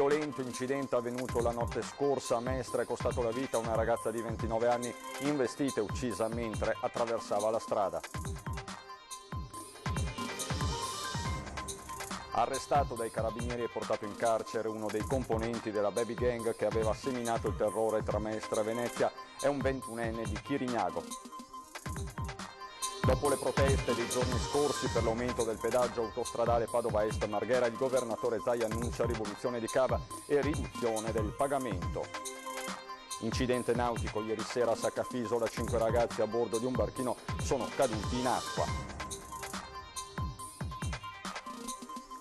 violento incidente avvenuto la notte scorsa a Mestre è costato la vita a una ragazza di 29 anni investita e uccisa mentre attraversava la strada. Arrestato dai carabinieri e portato in carcere uno dei componenti della baby gang che aveva seminato il terrore tra Mestre e Venezia, è un 21enne di Chirignago. Dopo le proteste dei giorni scorsi per l'aumento del pedaggio autostradale Padova Est-Marghera, il governatore Zaia annuncia rivoluzione di cava e riduzione del pagamento. Incidente nautico ieri sera a Saccafisola, 5 ragazzi a bordo di un barchino sono caduti in acqua.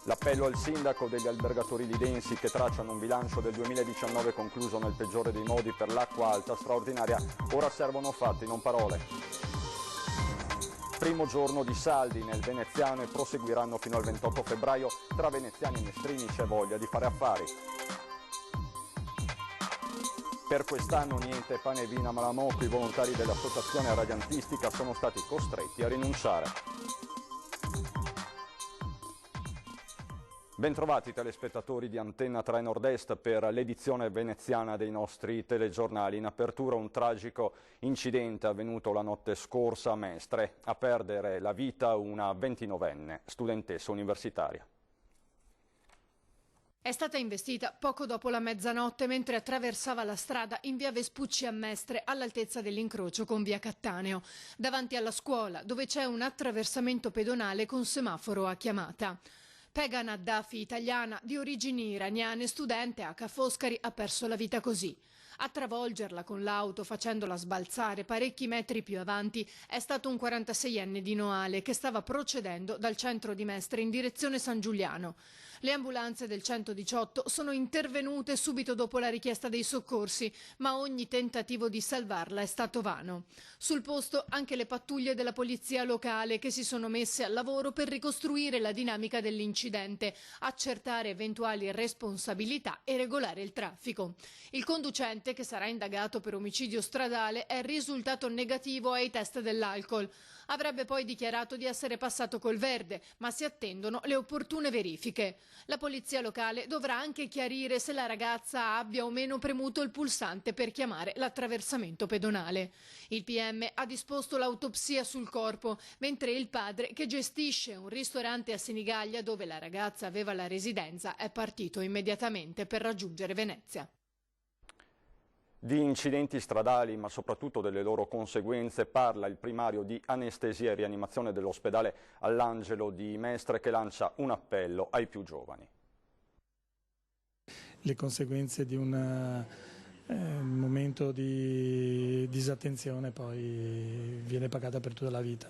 L'appello al sindaco degli albergatori lidensi che tracciano un bilancio del 2019 concluso nel peggiore dei modi per l'acqua alta straordinaria, ora servono fatti, non parole. Primo giorno di saldi nel veneziano e proseguiranno fino al 28 febbraio. Tra veneziani e mestrini c'è voglia di fare affari. Per quest'anno niente pane e vino a Malamocco, i volontari dell'associazione radiantistica sono stati costretti a rinunciare. Bentrovati telespettatori di Antenna 3 Nord-Est per l'edizione veneziana dei nostri telegiornali. In apertura un tragico incidente avvenuto la notte scorsa a Mestre, a perdere la vita una 29enne studentessa universitaria. È stata investita poco dopo la mezzanotte mentre attraversava la strada in via Vespucci a Mestre, all'altezza dell'incrocio con via Cattaneo, davanti alla scuola dove c'è un attraversamento pedonale con semaforo a chiamata. Pegan Addafi, italiana, di origini iraniane, studente a Ca' Foscari, ha perso la vita così. A travolgerla con l'auto, facendola sbalzare parecchi metri più avanti, è stato un 46enne di Noale che stava procedendo dal centro di Mestre in direzione San Giuliano. Le ambulanze del 118 sono intervenute subito dopo la richiesta dei soccorsi, ma ogni tentativo di salvarla è stato vano. Sul posto anche le pattuglie della polizia locale che si sono messe al lavoro per ricostruire la dinamica dell'incidente, accertare eventuali responsabilità e regolare il traffico. Il conducente, che sarà indagato per omicidio stradale, è risultato negativo ai test dell'alcol. Avrebbe poi dichiarato di essere passato col verde, ma si attendono le opportune verifiche. La polizia locale dovrà anche chiarire se la ragazza abbia o meno premuto il pulsante per chiamare l'attraversamento pedonale. Il PM ha disposto l'autopsia sul corpo, mentre il padre, che gestisce un ristorante a Senigallia dove la ragazza aveva la residenza, è partito immediatamente per raggiungere Venezia. Di incidenti stradali, ma soprattutto delle loro conseguenze, parla il primario di anestesia e rianimazione dell'ospedale All'Angelo di Mestre, che lancia un appello ai più giovani. Le conseguenze di un momento di disattenzione poi viene pagata per tutta la vita.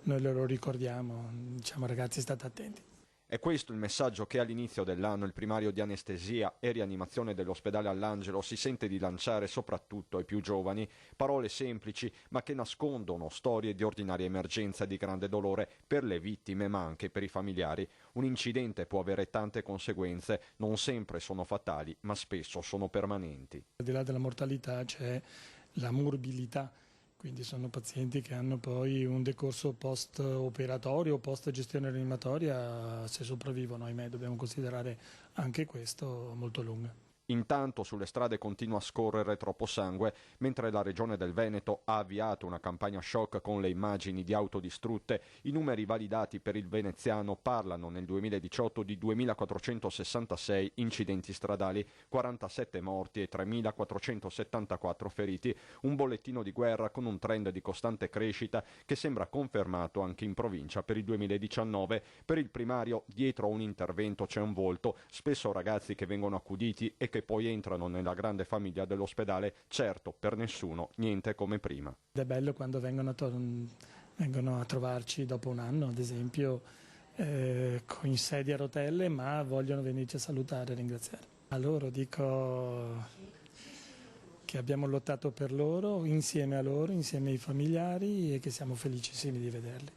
Noi lo ricordiamo, diciamo ragazzi, state attenti. È questo il messaggio che all'inizio dell'anno il primario di anestesia e rianimazione dell'ospedale All'Angelo si sente di lanciare soprattutto ai più giovani, parole semplici ma che nascondono storie di ordinaria emergenza e di grande dolore per le vittime ma anche per i familiari. Un incidente può avere tante conseguenze, non sempre sono fatali ma spesso sono permanenti. Al di là della mortalità c'è la morbilità. Quindi sono pazienti che hanno poi un decorso post-operatorio, post-gestione rianimatoria, se sopravvivono, ahimè, dobbiamo considerare anche questo molto lunga. Intanto sulle strade continua a scorrere troppo sangue, mentre la Regione del Veneto ha avviato una campagna shock con le immagini di auto distrutte. I numeri validati per il veneziano parlano nel 2018 di 2.466 incidenti stradali, 47 morti e 3.474 feriti, un bollettino di guerra con un trend di costante crescita che sembra confermato anche in provincia per il 2019. Per il primario dietro un intervento c'è un volto, spesso ragazzi che vengono accuditi e che poi entrano nella grande famiglia dell'ospedale, certo per nessuno niente come prima. Ed è bello quando vengono a trovarci dopo un anno, ad esempio, con sedie a rotelle, ma vogliono venirci a salutare e ringraziare. A loro dico che abbiamo lottato per loro, insieme ai familiari, e che siamo felicissimi di vederli.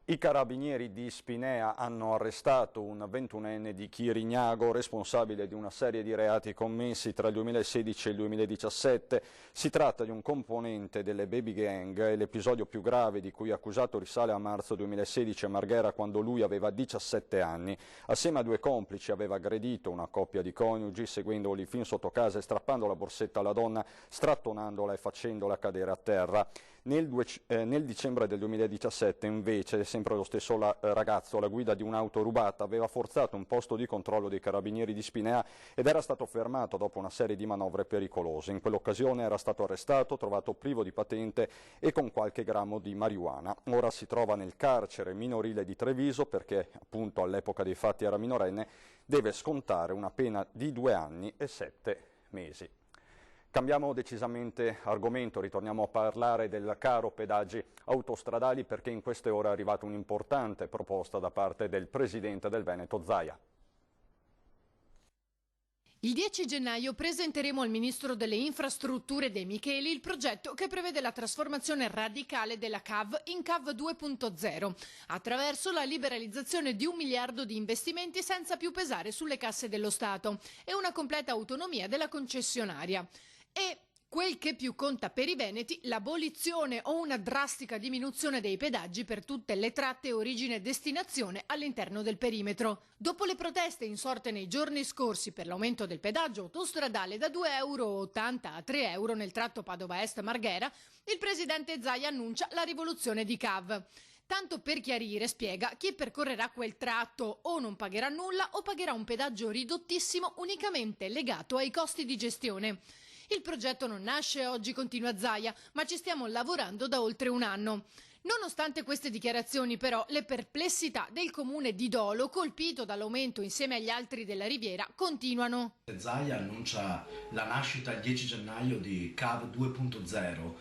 I carabinieri di Spinea hanno arrestato un 21enne di Chirignago, responsabile di una serie di reati commessi tra il 2016 e il 2017. Si tratta di un componente delle baby gang e l'episodio più grave di cui è accusato risale a marzo 2016 a Marghera, quando lui aveva 17 anni. Assieme a due complici aveva aggredito una coppia di coniugi, seguendoli fin sotto casa e strappando la borsetta alla donna, strattonandola e facendola cadere a terra. Nel dicembre del 2017 invece, sempre lo stesso ragazzo, alla guida di un'auto rubata, aveva forzato un posto di controllo dei carabinieri di Spinea ed era stato fermato dopo una serie di manovre pericolose. In quell'occasione era stato arrestato, trovato privo di patente e con qualche grammo di marijuana. Ora si trova nel carcere minorile di Treviso perché, appunto, all'epoca dei fatti era minorenne, deve scontare una pena di 2 anni e 7 mesi. Cambiamo decisamente argomento, ritorniamo a parlare del caro pedaggi autostradali perché in queste ore è arrivata un'importante proposta da parte del presidente del Veneto Zaia. Il 10 gennaio presenteremo al Ministro delle Infrastrutture De Micheli il progetto che prevede la trasformazione radicale della CAV in CAV 2.0 attraverso la liberalizzazione di 1 miliardo di investimenti senza più pesare sulle casse dello Stato e una completa autonomia della concessionaria. E quel che più conta per i veneti, l'abolizione o una drastica diminuzione dei pedaggi per tutte le tratte origine e destinazione all'interno del perimetro. Dopo le proteste insorte nei giorni scorsi per l'aumento del pedaggio autostradale da 2,80 euro a 3 euro nel tratto Padova Est-Marghera, il presidente Zaia annuncia la rivoluzione di CAV. Tanto per chiarire, spiega, chi percorrerà quel tratto o non pagherà nulla o pagherà un pedaggio ridottissimo unicamente legato ai costi di gestione. Il progetto non nasce oggi, continua Zaia, ma ci stiamo lavorando da oltre un anno. Nonostante queste dichiarazioni, però, le perplessità del comune di Dolo, colpito dall'aumento insieme agli altri della Riviera, continuano. Zaia annuncia la nascita il 10 gennaio di CAV 2.0,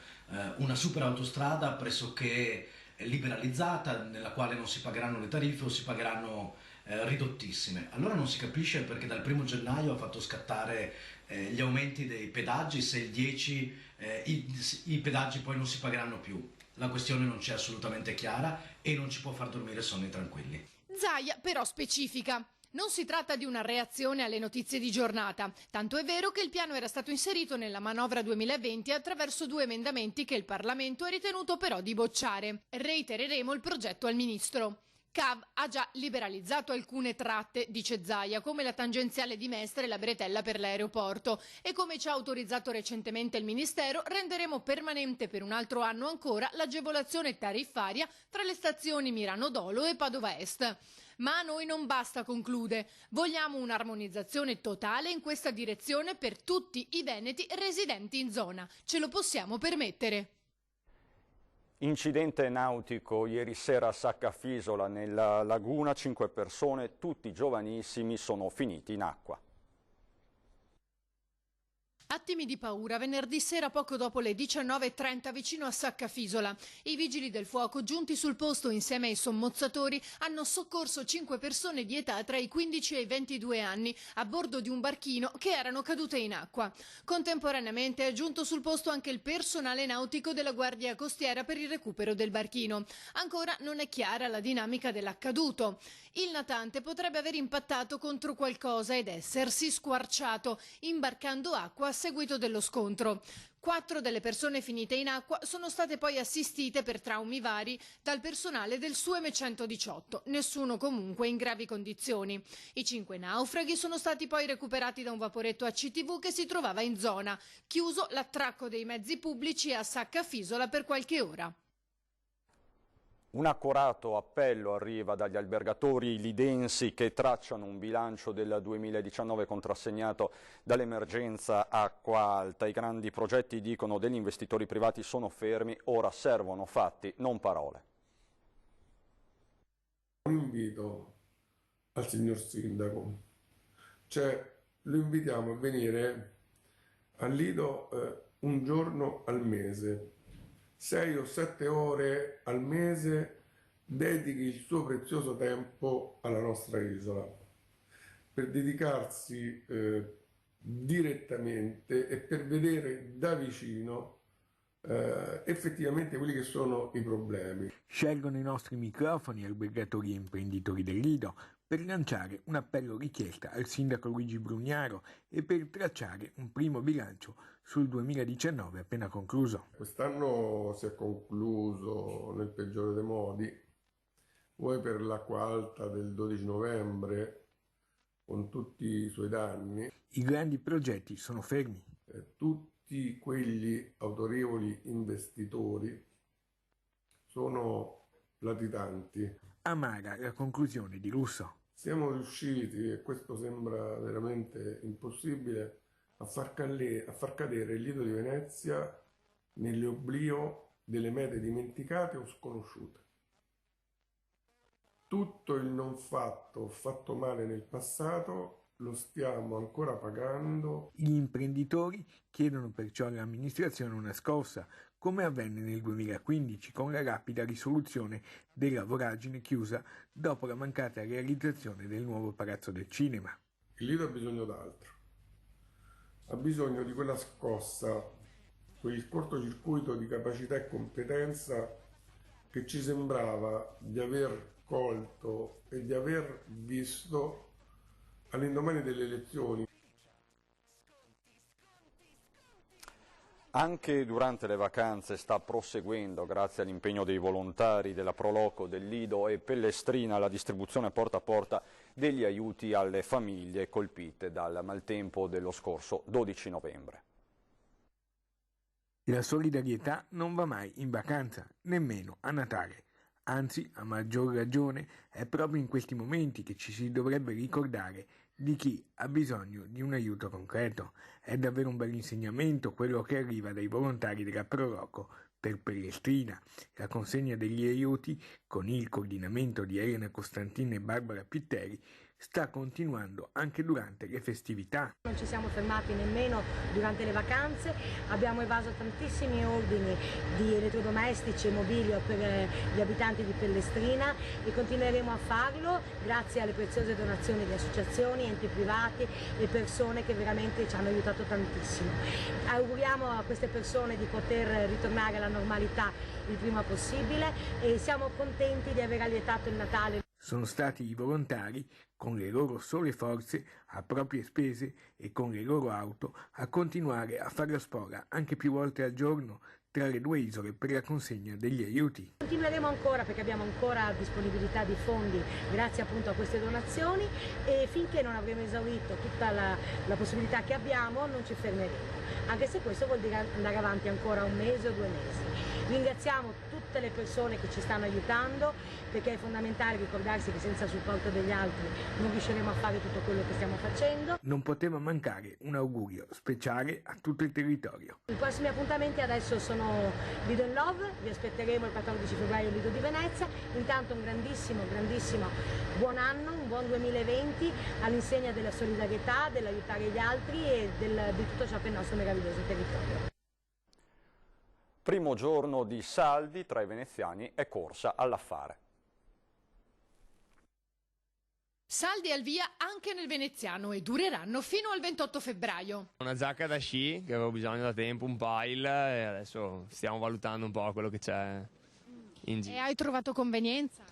una super autostrada pressoché liberalizzata, nella quale non si pagheranno le tariffe o si pagheranno ridottissime. Allora non si capisce perché dal 1 gennaio ha fatto scattare gli aumenti dei pedaggi, se il 10 i pedaggi poi non si pagheranno più. La questione non c'è assolutamente chiara e non ci può far dormire sonni tranquilli. Zaia però specifica. Non si tratta di una reazione alle notizie di giornata, tanto è vero che il piano era stato inserito nella manovra 2020 attraverso 2 emendamenti che il Parlamento ha ritenuto però di bocciare. Reitereremo il progetto al Ministro. CAV ha già liberalizzato alcune tratte, dice Zaia, come la tangenziale di Mestre e la bretella per l'aeroporto, e come ci ha autorizzato recentemente il Ministero, renderemo permanente per un altro anno ancora l'agevolazione tariffaria tra le stazioni Mirano Dolo e Padova Est. Ma a noi non basta, conclude. Vogliamo un'armonizzazione totale in questa direzione per tutti i veneti residenti in zona. Ce lo possiamo permettere. Incidente nautico ieri sera a Saccafisola, nella laguna, 5 persone, tutti giovanissimi, sono finiti in acqua. Attimi di paura venerdì sera poco dopo le 19:30 vicino a Saccafisola. I vigili del fuoco giunti sul posto insieme ai sommozzatori hanno soccorso 5 persone di età tra i 15 e i 22 anni a bordo di un barchino che erano cadute in acqua. Contemporaneamente è giunto sul posto anche il personale nautico della Guardia Costiera per il recupero del barchino. Ancora non è chiara la dinamica dell'accaduto. Il natante potrebbe aver impattato contro qualcosa ed essersi squarciato, imbarcando acqua a seguito dello scontro. 4 delle persone finite in acqua sono state poi assistite per traumi vari dal personale del SUEM 118, nessuno comunque in gravi condizioni. I 5 naufraghi sono stati poi recuperati da un vaporetto ACTV che si trovava in zona. Chiuso l'attracco dei mezzi pubblici a Saccafisola per qualche ora. Un accorato appello arriva dagli albergatori lidensi che tracciano un bilancio del 2019 contrassegnato dall'emergenza acqua alta. I grandi progetti, dicono, degli investitori privati sono fermi, ora servono fatti, non parole. Un invito al signor Sindaco, lo invitiamo a venire al Lido un giorno al mese. 6 o 7 ore al mese dedichi il suo prezioso tempo alla nostra isola per dedicarsi direttamente e per vedere da vicino effettivamente quelli che sono i problemi. Scelgono i nostri microfoni albergatori e imprenditori del Lido per lanciare un appello richiesta al sindaco Luigi Brugnaro e per tracciare un primo bilancio sul 2019 appena concluso. Quest'anno si è concluso nel peggiore dei modi, vuoi per l'acqua alta del 12 novembre con tutti i suoi danni. I grandi progetti sono fermi. Tutti quegli autorevoli investitori sono latitanti. Amara la conclusione di Russo. Siamo riusciti, e questo sembra veramente impossibile, a far cadere il Lido di Venezia nell'oblio delle mete dimenticate o sconosciute. Tutto il non fatto, fatto male nel passato, lo stiamo ancora pagando. Gli imprenditori chiedono perciò all'amministrazione una scossa, come avvenne nel 2015 con la rapida risoluzione della voragine chiusa dopo la mancata realizzazione del nuovo Palazzo del Cinema. Il Lido ha bisogno d'altro, ha bisogno di quella scossa, quel cortocircuito di capacità e competenza che ci sembrava di aver colto e di aver visto all'indomani delle elezioni. Anche durante le vacanze sta proseguendo, grazie all'impegno dei volontari della Proloco, del Lido e Pellestrina, la distribuzione porta a porta degli aiuti alle famiglie colpite dal maltempo dello scorso 12 novembre. La solidarietà non va mai in vacanza, nemmeno a Natale. Anzi, a maggior ragione, è proprio in questi momenti che ci si dovrebbe ricordare di chi ha bisogno di un aiuto concreto. È davvero un bel insegnamento quello che arriva dai volontari della Proloco per Pellestrina. La consegna degli aiuti, con il coordinamento di Elena Costantin e Barbara Pitteri, sta continuando anche durante le festività. Non ci siamo fermati nemmeno durante le vacanze, abbiamo evaso tantissimi ordini di elettrodomestici e mobilio per gli abitanti di Pellestrina e continueremo a farlo grazie alle preziose donazioni di associazioni, enti privati e persone che veramente ci hanno aiutato tantissimo. Auguriamo a queste persone di poter ritornare alla normalità il prima possibile e siamo contenti di aver allietato il Natale. Sono stati i volontari, con le loro sole forze, a proprie spese e con le loro auto, a continuare a fare la spola anche più volte al giorno tra le due isole per la consegna degli aiuti. Continueremo ancora perché abbiamo ancora disponibilità di fondi grazie appunto a queste donazioni e finché non avremo esaurito tutta la possibilità che abbiamo non ci fermeremo, anche se questo vuol dire andare avanti ancora un mese o 2 mesi. Ringraziamo tutte le persone che ci stanno aiutando perché è fondamentale ricordarsi che senza il supporto degli altri non riusciremo a fare tutto quello che stiamo facendo. Non poteva mancare un augurio speciale a tutto il territorio. I prossimi appuntamenti adesso sono Lido in Love, vi aspetteremo il 14 febbraio al Lido di Venezia. Intanto un grandissimo buon anno, un buon 2020 all'insegna della solidarietà, dell'aiutare gli altri e di tutto ciò che è il nostro meraviglioso territorio. Primo giorno di saldi tra i veneziani e corsa all'affare. Saldi al via anche nel veneziano e dureranno fino al 28 febbraio. Una giacca da sci che avevo bisogno da tempo, un pile e adesso stiamo valutando un po' quello che c'è in giro. E hai trovato convenienza?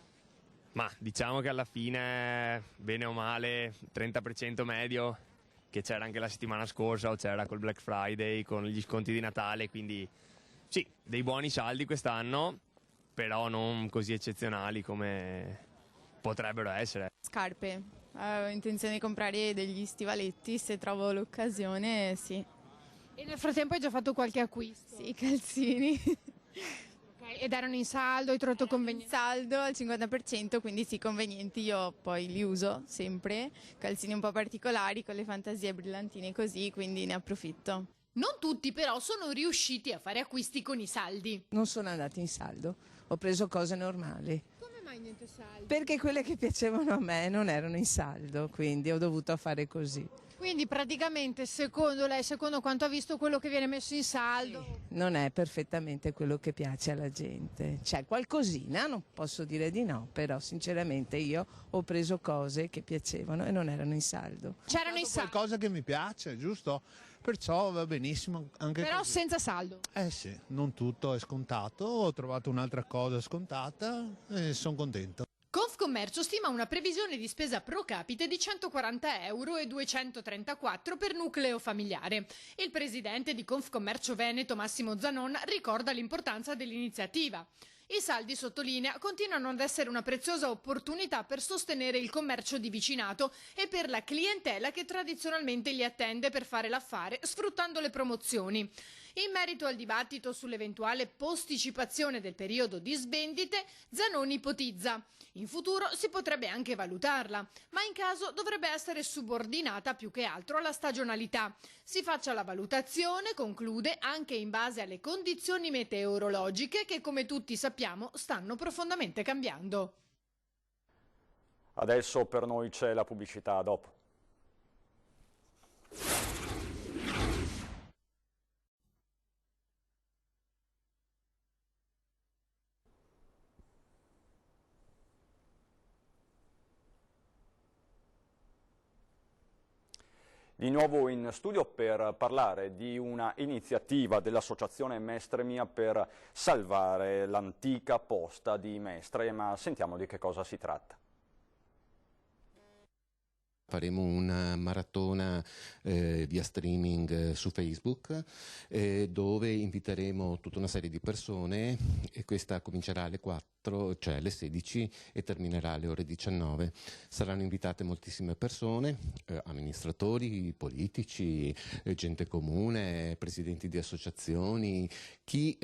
Ma diciamo che alla fine, bene o male, 30% medio, che c'era anche la settimana scorsa o c'era col Black Friday, con gli sconti di Natale, quindi sì, dei buoni saldi quest'anno, però non così eccezionali come potrebbero essere. Scarpe, ho intenzione di comprare degli stivaletti, se trovo l'occasione sì. E nel frattempo hai già fatto qualche acquisto? Sì, calzini. Okay. Ed erano in saldo, hai trovato convenienti? Saldo al 50%, quindi sì, convenienti, io poi li uso sempre, calzini un po' particolari con le fantasie brillantine così, quindi ne approfitto. Non tutti però sono riusciti a fare acquisti con i saldi. Non sono andati in saldo, ho preso cose normali. Come mai niente saldo? Perché quelle che piacevano a me non erano in saldo, quindi ho dovuto fare così. Quindi praticamente secondo lei, secondo quanto ha visto, quello che viene messo in saldo? Non è perfettamente quello che piace alla gente. C'è qualcosina, non posso dire di no, però sinceramente io ho preso cose che piacevano e non erano in saldo. C'erano in saldo? Qualcosa che mi piace, giusto? Perciò va benissimo anche Però così. senza saldo? Eh sì, non tutto è scontato, ho trovato un'altra cosa scontata e sono contento. Confcommercio stima una previsione di spesa pro capite di 140 euro e 234 per nucleo familiare. Il presidente di Confcommercio Veneto, Massimo Zanon, ricorda l'importanza dell'iniziativa. I saldi, sottolinea, continuano ad essere una preziosa opportunità per sostenere il commercio di vicinato e per la clientela che tradizionalmente li attende per fare l'affare sfruttando le promozioni. In merito al dibattito sull'eventuale posticipazione del periodo di svendite, Zanon ipotizza: in futuro si potrebbe anche valutarla, ma in caso dovrebbe essere subordinata più che altro alla stagionalità. Si faccia la valutazione, conclude, anche in base alle condizioni meteorologiche che, come tutti sappiamo, stanno profondamente cambiando. Adesso per noi c'è la pubblicità, a dopo. Di nuovo in studio per parlare di una iniziativa dell'Associazione Mestre Mia per salvare l'antica posta di Mestre, ma sentiamo di che cosa si tratta. Faremo una maratona via streaming su Facebook dove inviteremo tutta una serie di persone e questa comincerà alle 4, cioè alle 16 e terminerà alle ore 19. Saranno invitate moltissime persone, amministratori, politici, gente comune, presidenti di associazioni, chi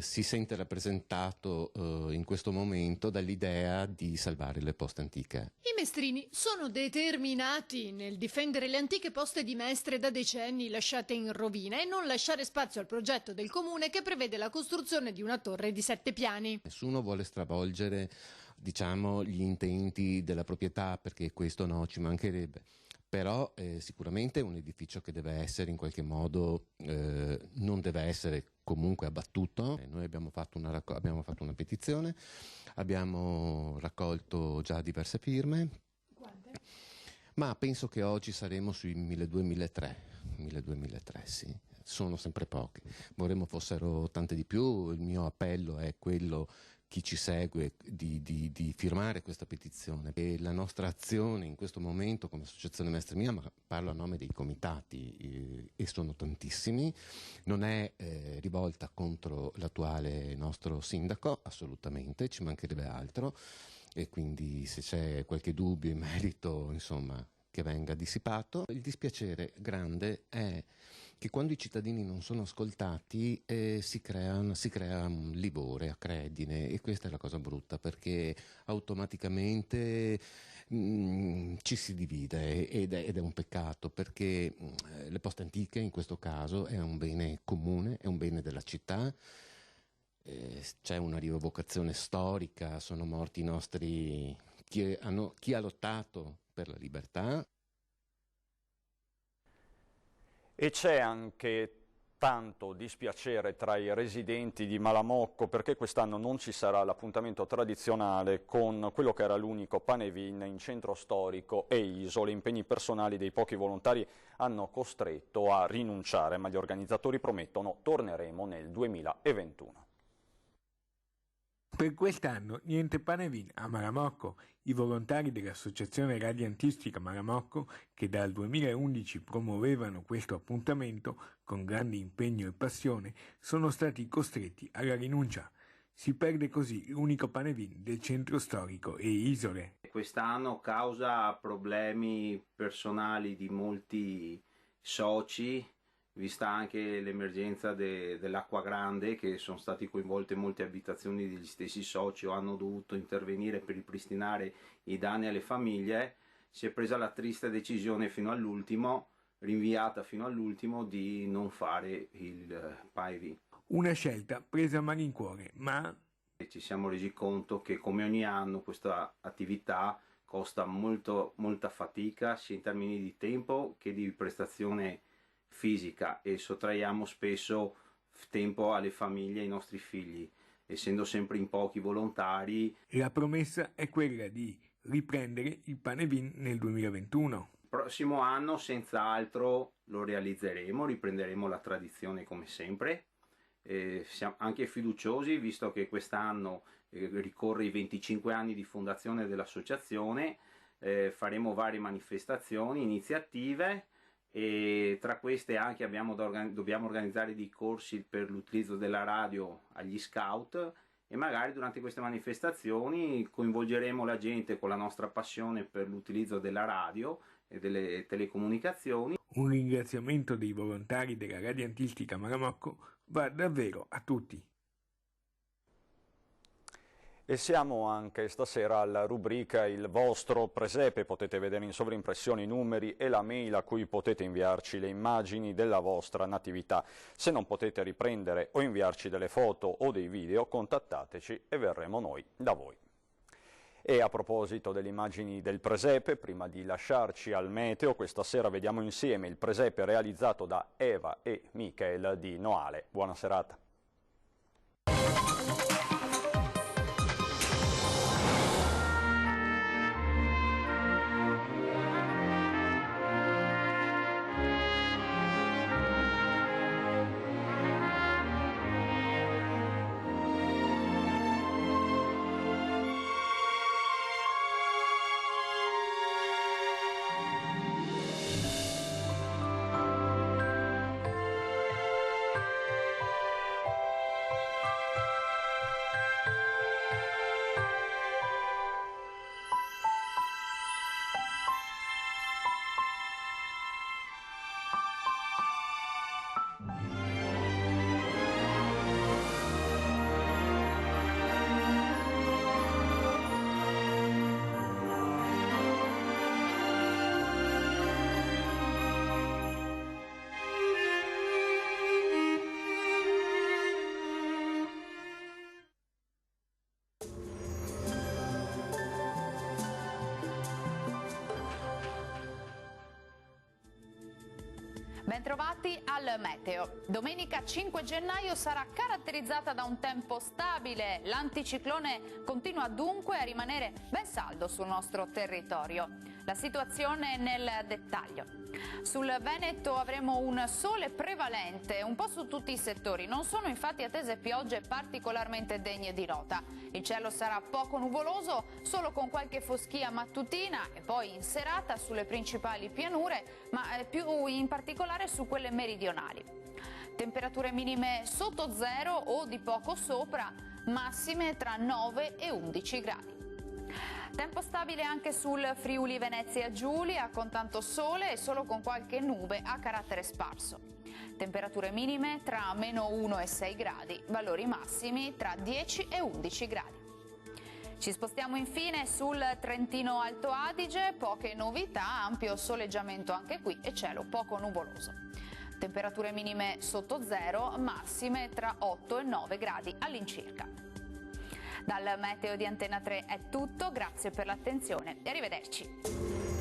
si sente rappresentato in questo momento dall'idea di salvare le poste antiche. I mestrini sono determinati nel difendere le antiche poste di Mestre da decenni lasciate in rovina e non lasciare spazio al progetto del comune che prevede la costruzione di una torre di 7 piani. Nessuno vuole stravolgere, diciamo, gli intenti della proprietà, perché questo no, ci mancherebbe. Però sicuramente è un edificio che deve essere in qualche modo, non deve essere comunque abbattuto. Noi abbiamo fatto una petizione, abbiamo raccolto già diverse firme. Quante? Ma penso che oggi saremo sui 1200-1300, sì. Sono sempre pochi. Vorremmo fossero tante di più. Il mio appello è quello, chi ci segue, di firmare questa petizione. E la nostra azione in questo momento come Associazione Mestre Mia, ma parlo a nome dei comitati, e sono tantissimi, non è rivolta contro l'attuale nostro sindaco, assolutamente, ci mancherebbe altro. E quindi se c'è qualche dubbio in merito, insomma, che venga dissipato. Il dispiacere grande è che quando i cittadini non sono ascoltati si crea un livore, acredine, e questa è la cosa brutta, perché automaticamente ci si divide ed è un peccato, perché le poste antiche in questo caso è un bene comune, è un bene della città. C'è una rievocazione storica, sono morti i nostri, chi ha lottato per la libertà. E c'è anche tanto dispiacere tra i residenti di Malamocco perché quest'anno non ci sarà l'appuntamento tradizionale con quello che era l'unico Panevin in centro storico e isole. Impegni personali dei pochi volontari hanno costretto a rinunciare, ma gli organizzatori promettono torneremo nel 2021. Per quest'anno niente Panevin a Malamocco. I volontari dell'Associazione Radiantistica Malamocco, che dal 2011 promuovevano questo appuntamento con grande impegno e passione, sono stati costretti alla rinuncia. Si perde così l'unico Panevin del centro storico e isole. Quest'anno, causa problemi personali di molti soci, vista anche l'emergenza dell'acqua grande, che sono stati coinvolte molte abitazioni degli stessi soci o hanno dovuto intervenire per ripristinare i danni alle famiglie, si è presa la triste decisione fino all'ultimo, rinviata fino all'ultimo, di non fare il Panevin. Una scelta presa a malincuore, ma ci siamo resi conto che come ogni anno questa attività costa molta fatica sia in termini di tempo che di prestazione fisica, e sottraiamo spesso tempo alle famiglie, ai nostri figli, essendo sempre in pochi volontari. La promessa è quella di riprendere il Pane Vin nel 2021. Il prossimo anno senz'altro lo realizzeremo, riprenderemo la tradizione come sempre. Siamo anche fiduciosi, visto che quest'anno ricorre i 25 anni di fondazione dell'associazione. Faremo varie manifestazioni, iniziative, e tra queste anche dobbiamo organizzare dei corsi per l'utilizzo della radio agli scout, e magari durante queste manifestazioni coinvolgeremo la gente con la nostra passione per l'utilizzo della radio e delle telecomunicazioni. Un ringraziamento dei volontari della Radiantistica Malamocco va davvero a tutti. E siamo anche stasera alla rubrica Il vostro presepe. Potete vedere in sovrimpressione i numeri e la mail a cui potete inviarci le immagini della vostra natività. Se non potete riprendere o inviarci delle foto o dei video, contattateci e verremo noi da voi. E a proposito delle immagini del presepe, prima di lasciarci al meteo, questa sera vediamo insieme il presepe realizzato da Eva e Michael di Noale. Buona serata. Bentrovati al meteo. Domenica 5 gennaio sarà caratterizzata da un tempo stabile. L'anticiclone continua dunque a rimanere ben saldo sul nostro territorio. La situazione nel dettaglio. Sul Veneto avremo un sole prevalente un po' su tutti i settori. Non sono infatti attese piogge particolarmente degne di nota. Il cielo sarà poco nuvoloso, solo con qualche foschia mattutina e poi in serata sulle principali pianure, ma più in particolare su quelle meridionali. Temperature minime sotto zero o di poco sopra, massime tra 9 e 11 gradi. Tempo stabile anche sul Friuli Venezia Giulia, con tanto sole e solo con qualche nube a carattere sparso. Temperature minime tra meno 1 e 6 gradi, valori massimi tra 10 e 11 gradi. Ci spostiamo infine sul Trentino Alto Adige, poche novità, ampio soleggiamento anche qui e cielo poco nuvoloso. Temperature minime sotto zero, massime tra 8 e 9 gradi all'incirca. Dal meteo di Antena 3 è tutto, grazie per l'attenzione e arrivederci.